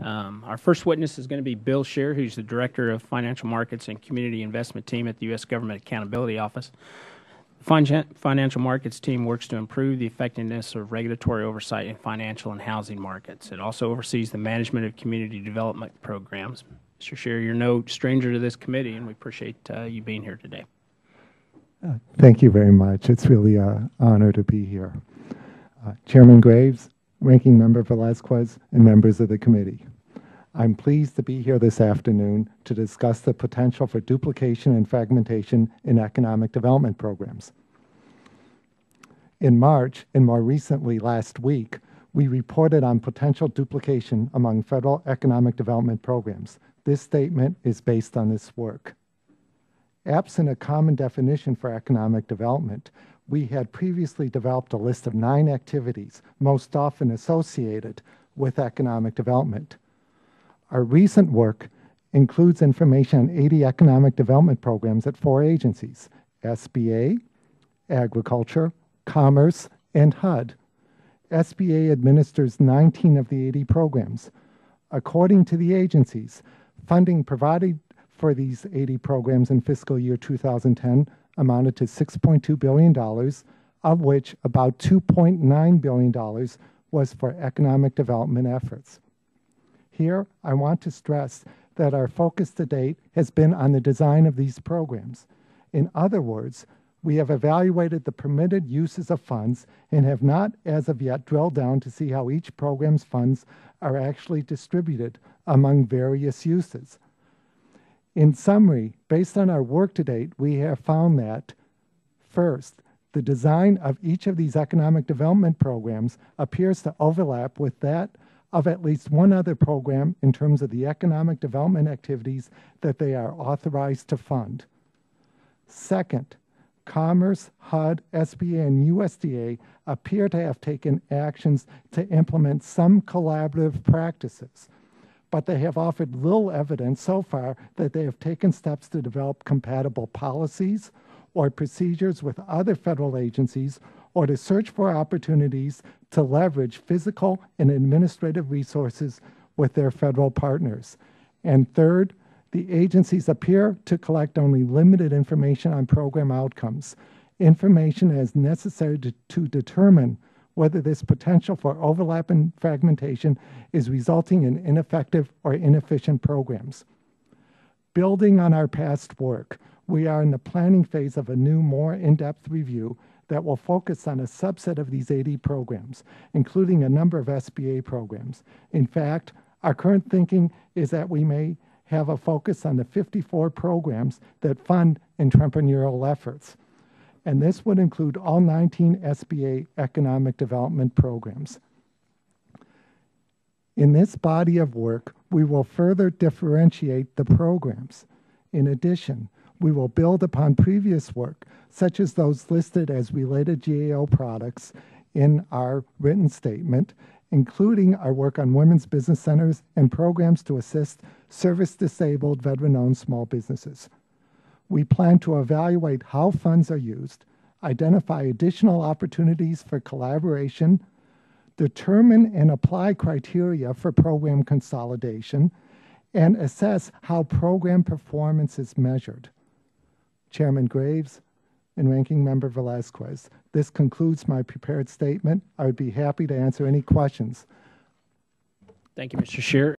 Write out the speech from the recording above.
Our first witness is going to be Bill Scheer, who's the Director of Financial Markets and Community Investment Team at the U.S. Government Accountability Office. The Financial Markets Team works to improve the effectiveness of regulatory oversight in financial and housing markets. It also oversees the management of community development programs. Mr. Scheer, you're no stranger to this committee, and we appreciate you being here today. Thank you very much. It's really an honor to be here. Chairman Graves, Ranking Member Velazquez, and members of the committee. I'm pleased to be here this afternoon to discuss the potential for duplication and fragmentation in economic development programs. In March, and more recently last week, we reported on potential duplication among federal economic development programs. This statement is based on this work. Absent a common definition for economic development, we had previously developed a list of 9 activities most often associated with economic development. Our recent work includes information on 80 economic development programs at 4 agencies: SBA, Agriculture, Commerce, and HUD. SBA administers 19 of the 80 programs. According to the agencies, funding provided for these 80 programs in fiscal year 2010 amounted to $6.2 billion, of which about $2.9 billion was for economic development efforts. Here, I want to stress that our focus to date has been on the design of these programs. In other words, we have evaluated the permitted uses of funds and have not as of yet drilled down to see how each program's funds are actually distributed among various uses. In summary, based on our work to date, we have found that, first, the design of each of these economic development programs appears to overlap with that of at least one other program in terms of the economic development activities that they are authorized to fund. Second, Commerce, HUD, SBA, and USDA appear to have taken actions to implement some collaborative practices, but they have offered little evidence so far that they have taken steps to develop compatible policies or procedures with other federal agencies, or to search for opportunities to leverage physical and administrative resources with their federal partners. And third, the agencies appear to collect only limited information on program outcomes, information as necessary to determine whether this potential for overlap and fragmentation is resulting in ineffective or inefficient programs. Building on our past work, we are in the planning phase of a new, more in-depth review that will focus on a subset of these 80 programs, including a number of SBA programs. In fact, our current thinking is that we may have a focus on the 54 programs that fund entrepreneurial efforts. And this would include all 19 SBA economic development programs. In this body of work, we will further differentiate the programs. In addition, we will build upon previous work, such as those listed as related GAO products in our written statement, including our work on women's business centers and programs to assist service-disabled, veteran-owned small businesses. We plan to evaluate how funds are used, identify additional opportunities for collaboration, determine and apply criteria for program consolidation, and assess how program performance is measured. Chairman Graves and Ranking Member Velazquez, this concludes my prepared statement. I would be happy to answer any questions. Thank you, Mr. Scheer.